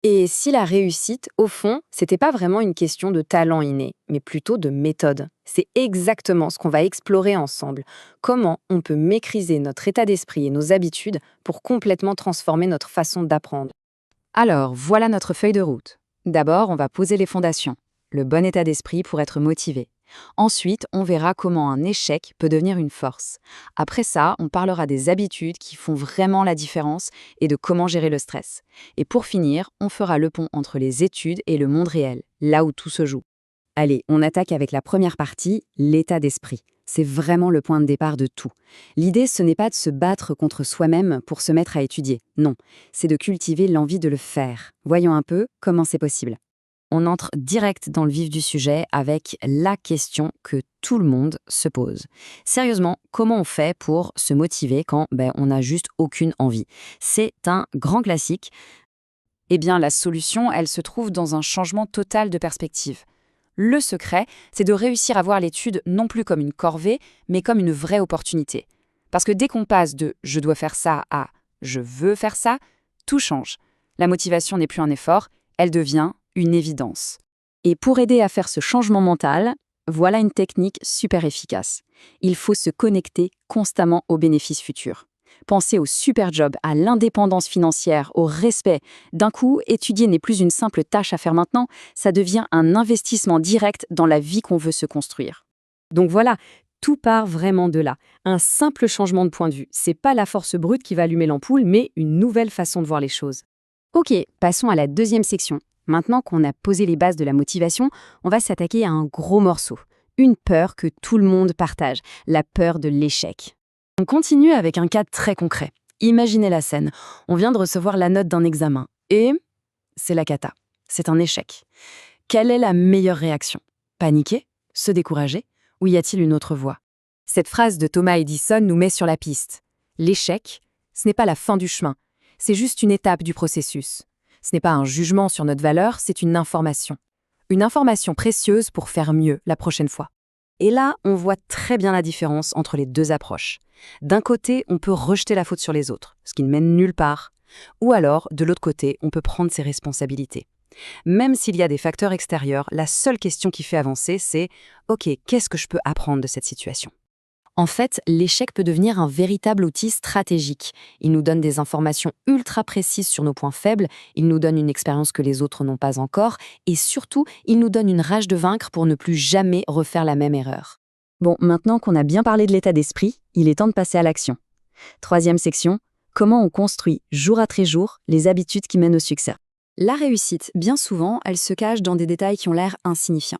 Et si la réussite, au fond, c'était pas vraiment une question de talent inné, mais plutôt de méthode. C'est exactement ce qu'on va explorer ensemble. Comment on peut maîtriser notre état d'esprit et nos habitudes pour complètement transformer notre façon d'apprendre. Alors, voilà notre feuille de route. D'abord, on va poser les fondations, le bon état d'esprit pour être motivé. Ensuite, on verra comment un échec peut devenir une force. Après ça, on parlera des habitudes qui font vraiment la différence et de comment gérer le stress. Et pour finir, on fera le pont entre les études et le monde réel, là où tout se joue. Allez, on attaque avec la première partie, l'état d'esprit. C'est vraiment le point de départ de tout. L'idée, ce n'est pas de se battre contre soi-même pour se mettre à étudier. Non, c'est de cultiver l'envie de le faire. Voyons un peu comment c'est possible. On entre direct dans le vif du sujet avec la question que tout le monde se pose. Sérieusement, comment on fait pour se motiver quand on n'a juste aucune envie? C'est un grand classique. Eh bien, la solution, elle se trouve dans un changement total de perspective. Le secret, c'est de réussir à voir l'étude non plus comme une corvée, mais comme une vraie opportunité. Parce que dès qu'on passe de «je dois faire ça» à «je veux faire ça», tout change. La motivation n'est plus un effort, elle devient une évidence. Et pour aider à faire ce changement mental, voilà une technique super efficace. Il faut se connecter constamment aux bénéfices futurs. Penser au super job, à l'indépendance financière, au respect. D'un coup, étudier n'est plus une simple tâche à faire maintenant, ça devient un investissement direct dans la vie qu'on veut se construire. Donc voilà, tout part vraiment de là. Un simple changement de point de vue. C'est pas la force brute qui va allumer l'ampoule, mais une nouvelle façon de voir les choses. Ok, passons à la deuxième section. Maintenant qu'on a posé les bases de la motivation, on va s'attaquer à un gros morceau. Une peur que tout le monde partage, la peur de l'échec. On continue avec un cas très concret. Imaginez la scène. On vient de recevoir la note d'un examen. Et c'est la cata. C'est un échec. Quelle est la meilleure réaction? Paniquer? Se décourager? Ou y a-t-il une autre voie? Cette phrase de Thomas Edison nous met sur la piste. L'échec, ce n'est pas la fin du chemin, c'est juste une étape du processus. Ce n'est pas un jugement sur notre valeur, c'est une information. Une information précieuse pour faire mieux la prochaine fois. Et là, on voit très bien la différence entre les deux approches. D'un côté, on peut rejeter la faute sur les autres, ce qui ne mène nulle part. Ou alors, de l'autre côté, on peut prendre ses responsabilités. Même s'il y a des facteurs extérieurs, la seule question qui fait avancer, c'est « Ok, qu'est-ce que je peux apprendre de cette situation ?» En fait, l'échec peut devenir un véritable outil stratégique. Il nous donne des informations ultra précises sur nos points faibles, il nous donne une expérience que les autres n'ont pas encore, et surtout, il nous donne une rage de vaincre pour ne plus jamais refaire la même erreur. Bon, maintenant qu'on a bien parlé de l'état d'esprit, il est temps de passer à l'action. Troisième section, comment on construit jour après jour les habitudes qui mènent au succès. La réussite, bien souvent, elle se cache dans des détails qui ont l'air insignifiants.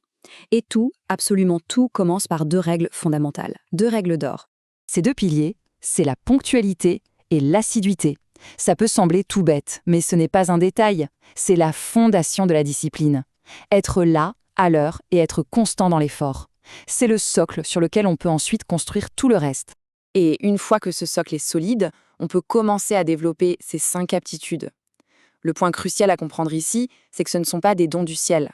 Et tout, absolument tout, commence par deux règles fondamentales, deux règles d'or. Ces deux piliers, c'est la ponctualité et l'assiduité. Ça peut sembler tout bête, mais ce n'est pas un détail, c'est la fondation de la discipline. Être là, à l'heure, et être constant dans l'effort. C'est le socle sur lequel on peut ensuite construire tout le reste. Et une fois que ce socle est solide, on peut commencer à développer ces 5 aptitudes. Le point crucial à comprendre ici, c'est que ce ne sont pas des dons du ciel.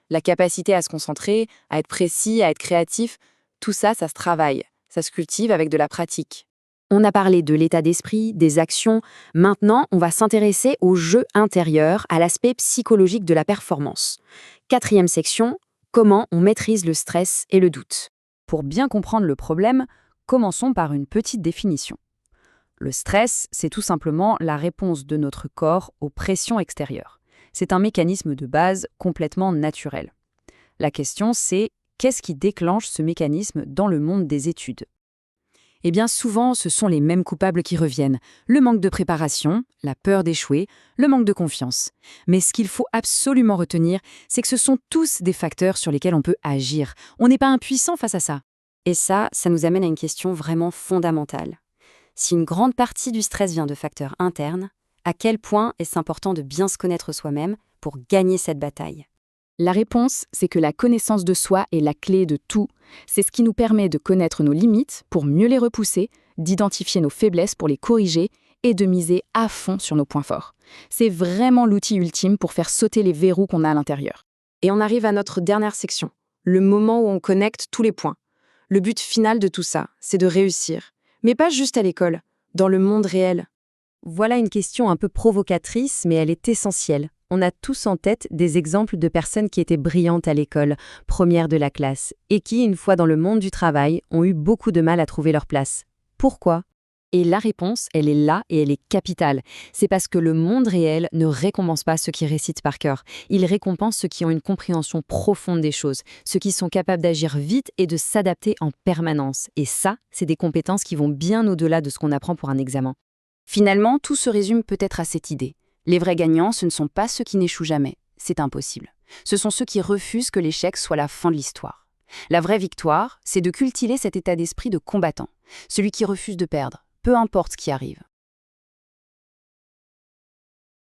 La capacité à se concentrer, à être précis, à être créatif, tout ça, ça se travaille, ça se cultive avec de la pratique. On a parlé de l'état d'esprit, des actions. Maintenant, on va s'intéresser au jeu intérieur, à l'aspect psychologique de la performance. Quatrième section, comment on maîtrise le stress et le doute. Pour bien comprendre le problème, commençons par une petite définition. Le stress, c'est tout simplement la réponse de notre corps aux pressions extérieures. C'est un mécanisme de base complètement naturel. La question, c'est qu'est-ce qui déclenche ce mécanisme dans le monde des études? Eh bien, souvent, ce sont les mêmes coupables qui reviennent. Le manque de préparation, la peur d'échouer, le manque de confiance. Mais ce qu'il faut absolument retenir, c'est que ce sont tous des facteurs sur lesquels on peut agir. On n'est pas impuissant face à ça. Et ça nous amène à une question vraiment fondamentale. Si une grande partie du stress vient de facteurs internes, à quel point est-ce important de bien se connaître soi-même pour gagner cette bataille? La réponse, c'est que la connaissance de soi est la clé de tout. C'est ce qui nous permet de connaître nos limites pour mieux les repousser, d'identifier nos faiblesses pour les corriger et de miser à fond sur nos points forts. C'est vraiment l'outil ultime pour faire sauter les verrous qu'on a à l'intérieur. Et on arrive à notre dernière section, le moment où on connecte tous les points. Le but final de tout ça, c'est de réussir. Mais pas juste à l'école, dans le monde réel. Voilà une question un peu provocatrice, mais elle est essentielle. On a tous en tête des exemples de personnes qui étaient brillantes à l'école, premières de la classe, et qui, une fois dans le monde du travail, ont eu beaucoup de mal à trouver leur place. Pourquoi? Et la réponse, elle est là et elle est capitale. C'est parce que le monde réel ne récompense pas ceux qui récitent par cœur. Il récompense ceux qui ont une compréhension profonde des choses, ceux qui sont capables d'agir vite et de s'adapter en permanence. Et ça, c'est des compétences qui vont bien au-delà de ce qu'on apprend pour un examen. Finalement, tout se résume peut-être à cette idée. Les vrais gagnants, ce ne sont pas ceux qui n'échouent jamais. C'est impossible. Ce sont ceux qui refusent que l'échec soit la fin de l'histoire. La vraie victoire, c'est de cultiver cet état d'esprit de combattant, celui qui refuse de perdre, peu importe ce qui arrive.